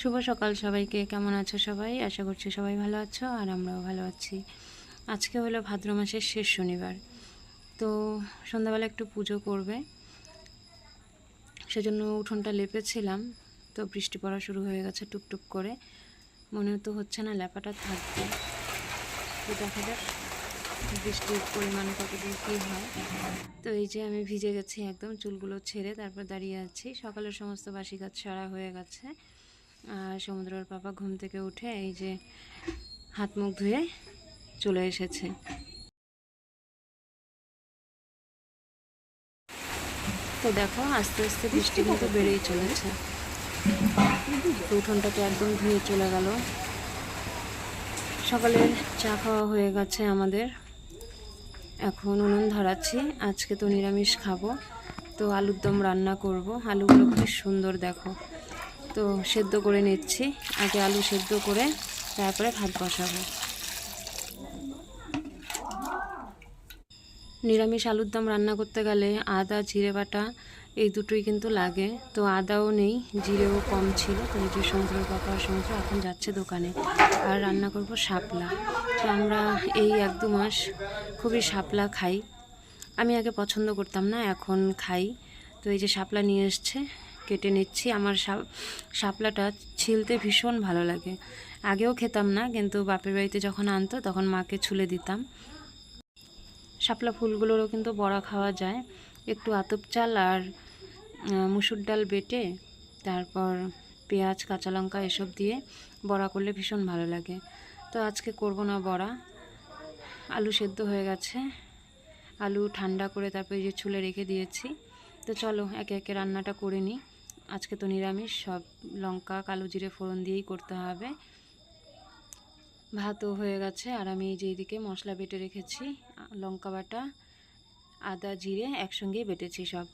শুভ সকাল সবাইকে। কেমন আছো সবাই? আশা করছি সবাই ভালো আছো আর আমরাও ভালো আছি। আজকে হলো ভাদ্র মাসের শেষ শনিবার, তো সন্ধ্যাবেলা একটু পুজো করবে, সেজন্য উঠোনটা লেপেছিলাম। তো বৃষ্টি পড়া শুরু হয়ে গেছে টুকটুক করে, মনে তো হচ্ছে না ল্যাপাটা থাকবে। তো দেখা যাক বৃষ্টির পরিমাণ কতদূর কী হয়। তো এই যে আমি ভিজে গেছি একদম, চুলগুলো ছেড়ে তারপর দাঁড়িয়ে আছি। সকালের সমস্ত বাসি কাজ সারা হয়ে গেছে। আর সমুদ্রের পাপা ঘুম থেকে উঠে এই যে হাত মুখ ধুয়ে চলে এসেছে। তো দেখো আস্তে আস্তে বৃষ্টি কিন্তু বেড়েই চলেছে। উঠোনটা তো একদম ধুয়ে চলে গেল। সকালের চা খাওয়া হয়ে গেছে আমাদের, এখন উনুন ধরাচ্ছি। আজকে তো নিরামিষ খাবো, তো আলুর দম রান্না করব। আলুগুলো খুব সুন্দর দেখো, তো সেদ্ধ করে নিচ্ছি। আগে আলু সেদ্ধ করে তারপরে ভাত বসাবো। নিরামিষ আলুর দম রান্না করতে গেলে আদা জিরে বাটা এই দুটোই কিন্তু লাগে। তো আদাও নেই, জিরেও কম ছিল। তো এই যে সমুদ্রের পাপা সমুদ্র এখন যাচ্ছে দোকানে। আর রান্না করব শাপলা। তো আমরা এই 1-2 মাস খুবই শাপলা খাই। আমি আগে পছন্দ করতাম না, এখন খাই। তো এই যে শাপলা নিয়ে এসছে, কেটে নিচ্ছি। আমার শাপলাটা ছিলতে ভীষণ ভালো লাগে। আগেও খেতাম না, কিন্তু বাপের বাড়িতে যখন আনতো তখন মাকে ছুলে দিতাম। শাপলা ফুলগুলোরও কিন্তু বড়া খাওয়া যায়। একটু আতপ চাল আর মুসুর ডাল বেটে তারপর পেঁয়াজ কাঁচা লঙ্কা এসব দিয়ে বড়া করলে ভীষণ ভালো লাগে। তো আজকে করব না বড়া। আলু সেদ্ধ হয়ে গেছে, আলু ঠান্ডা করে তারপর এই যে ছুলে রেখে দিয়েছি। তো চলো একে একে রান্নাটা করে নিই। আজকে তো নিরামিষ, সব লঙ্কা কালো জিরে ফোড়ন দিয়েই করতে হবে। ভাতও হয়ে গেছে, আর আমি এই যে এদিকে মশলা বেটে রেখেছি। লঙ্কা বাটা আদা জিরে একসঙ্গেই বেটেছি সব।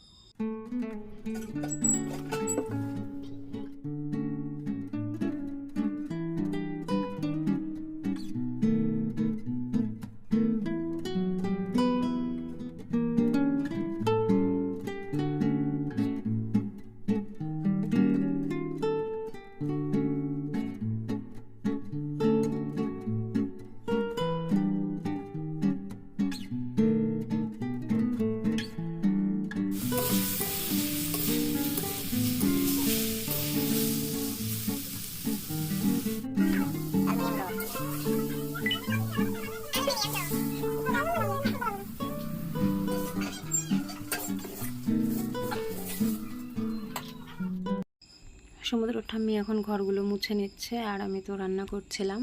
সমুদ্রের ঠাম্মি এখন ঘরগুলো মুছে নিচ্ছে, আর আমি তো রান্না করছিলাম।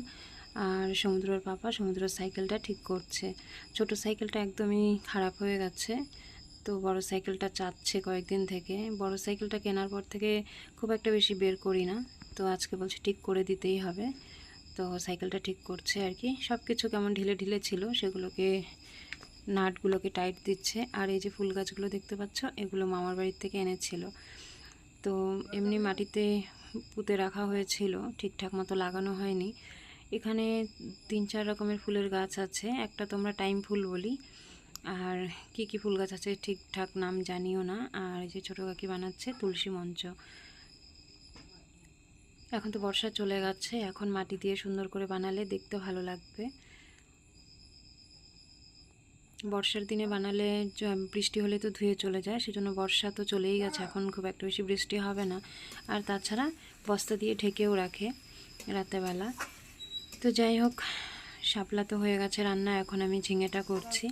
আর সমুদ্রের পাপা সমুদ্রের সাইকেলটা ঠিক করছে। ছোট সাইকেলটা একদমই খারাপ হয়ে গেছে, তো বড় সাইকেলটা চাচ্ছে কয়েকদিন থেকে। বড় সাইকেলটা কেনার পর থেকে খুব একটা বেশি বের করি না, তো আজকে বলছে ঠিক করে দিতেই হবে। তো সাইকেলটা ঠিক করছে আর কি। সব কিছু কেমন ঢিলে ঢিলে ছিল, সেগুলোকে নাটগুলোকে টাইট দিচ্ছে। আর এই যে ফুল গাছগুলো দেখতে পাচ্ছ, এগুলো মামার বাড়ির থেকে এনেছিল। তো এমনি মাটিতে পুঁতে রাখা হয়েছিল, ঠিকঠাক মতো লাগানো হয়নি। এখানে 3-4 রকমের ফুলের গাছ আছে। একটা তোমরা টাইম ফুল বলি, আর কি কি ফুল গাছ আছে ঠিকঠাক নাম জানিও না। আর এই যে ছোটো কাকি বানাচ্ছে তুলসী মঞ্চ। এখন তো বর্ষা চলে গেছে, এখন মাটি দিয়ে সুন্দর করে বানালে দেখতে ভালো লাগবে। বর্ষার দিনে বানালে বৃষ্টি হলে তো ধুয়ে চলে যায়, সেজন্য বর্ষা তো চলেই গেছে, এখন খুব একটা বেশি বৃষ্টি হবে না। আর তাছাড়া বস্তা দিয়ে ঢেকেও রাখে রাতেবেলা। তো যাই হোক, শাপলা তো হয়ে গেছে রান্না। এখন আমি ঝিঙেটা করছি।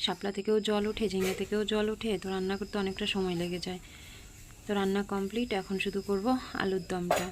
শাপলা থেকেও জল ওঠে, ঝিঙে থেকেও জল ওঠে, তো রান্না করতে অনেকটা সময় লেগে যায়। তো রান্না কমপ্লিট, এখন শুধু করব আলুর দমটা।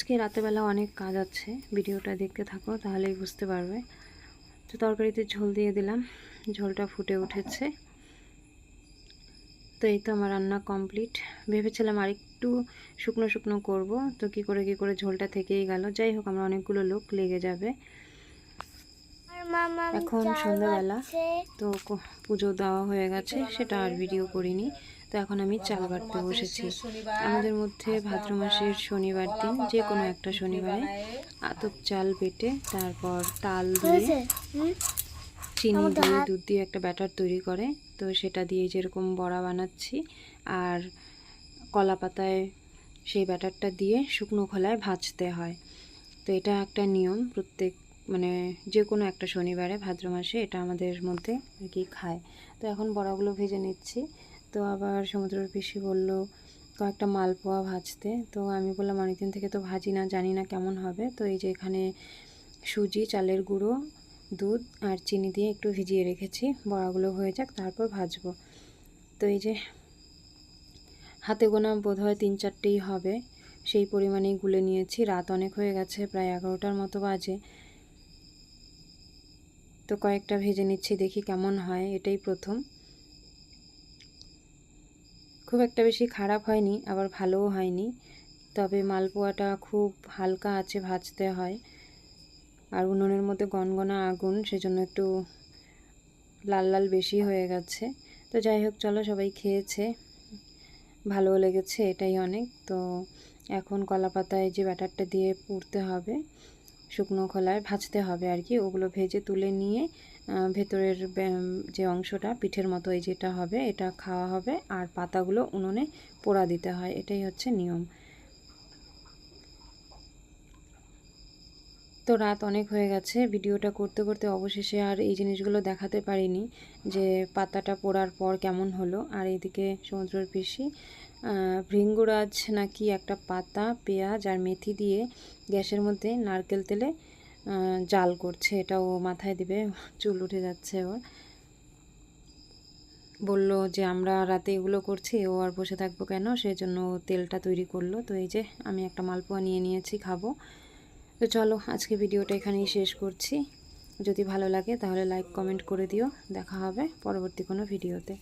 আজকে রাতেবেলা অনেক কাজ আছে, ভিডিওটা দেখতে থাকো তাহলেই বুঝতে পারবে। তো তরকারিতে ঝোল দিয়ে দিলাম, ঝোলটা ফুটে উঠেছে। তো এই তো আমার রান্না কমপ্লিট। ভেবেছিলাম আরেকটু শুকনো শুকনো করব, তো কি করে ঝোলটা থেকেই গেল। যাই হোক, আমরা অনেকগুলো লোক লেগে যাবে। এখন সন্ধ্যাবেলা, তো পুজো দেওয়া হয়ে গেছে, সেটা আর ভিডিও করিনি। তো এখন আমি চাল বাটতে বসেছি। আমাদের মধ্যে ভাদ্র মাসের শনিবার দিন, যে কোনো একটা শনিবারে আতপ চাল বেটে তারপর তাল দিয়ে চিনি দিয়ে দুধ দিয়ে একটা ব্যাটার তৈরি করে। তো সেটা দিয়ে যেরকম বড়া বানাচ্ছি, আর কলা পাতায় সেই ব্যাটারটা দিয়ে শুকনো খোলায় ভাজতে হয়। তো এটা একটা নিয়ম, প্রত্যেক মানে যে কোনো একটা শনিবারে ভাদ্র মাসে এটা আমাদের মধ্যে আর কি খায়। তো এখন বড়াগুলো ভেজে নিচ্ছি। তো আবার সমুদ্রের পিসি বলল কয়েকটা মালপোয়া ভাজতে। তো আমি বললাম অনেকদিন থেকে তো ভাজি না, জানি না কেমন হবে। তো এই যে এখানে সুজি, চালের গুঁড়ো, দুধ আর চিনি দিয়ে একটু ভিজিয়ে রেখেছি, বড়াগুলো হয়ে যাক তারপর ভাজবো। তো এই যে হাতে গোনা বোধহয় 3-4টেই হবে, সেই পরিমাণেই গুলে নিয়েছি। রাত অনেক হয়ে গেছে, প্রায় 11টার মতো বাজে। তো কয়েকটা ভেজে নিচ্ছি, দেখি কেমন হয়। এটাই প্রথম, খুব একটা বেশি খারাপ হয়নি, আবার ভালোও হয়নি। তবে মালপোয়াটা খুব হালকা আছে ভাজতে হয়, আর উনুনের মধ্যে গনগনা আগুন, সেজন্য একটু লাল লাল বেশি হয়ে গেছে। তো যাই হোক, চলো, সবাই খেয়েছে, ভালোও লেগেছে, এটাই অনেক। তো এখন কলা পাতায় যে ব্যাটারটা দিয়ে পুড়তে হবে, শুকনো খোলায় ভাজতে হবে আর কি, ওগুলো ভেজে তুলে নিয়ে ভেতরের যে অংশটা পিঠের মতো এই যেটা হবে, এটা খাওয়া হবে। আর পাতাগুলো উনুনে পোড়া দিতে হয়, এটাই হচ্ছে নিয়ম। তো রাত অনেক হয়ে গেছে, ভিডিওটা করতে করতে অবশেষে আর এই জিনিসগুলো দেখাতে পারিনি যে পাতাটা পোড়ার পর কেমন হলো। আর এইদিকে সমুদ্রের পিসি ভৃঙ্গরাজ নাকি একটা পাতা, পেঁয়াজ আর মেথি দিয়ে গ্যাসের মধ্যে নারকেল তেলে জাল করছে, এটা ও মাথায় দিবে, চুল উঠে যাচ্ছে ওর। বলল যে আমরা রাতে এগুলো করছি, ও আর বসে থাকবো কেন, সেই জন্য তেলটা তৈরি করলো। তো এই যে আমি একটা মালপোয়া নিয়ে নিয়েছি, খাবো। তো চলো, আজকে ভিডিওটা এখানেই শেষ করছি। যদি ভালো লাগে তাহলে লাইক কমেন্ট করে দিও। দেখা হবে পরবর্তী কোনো ভিডিওতে।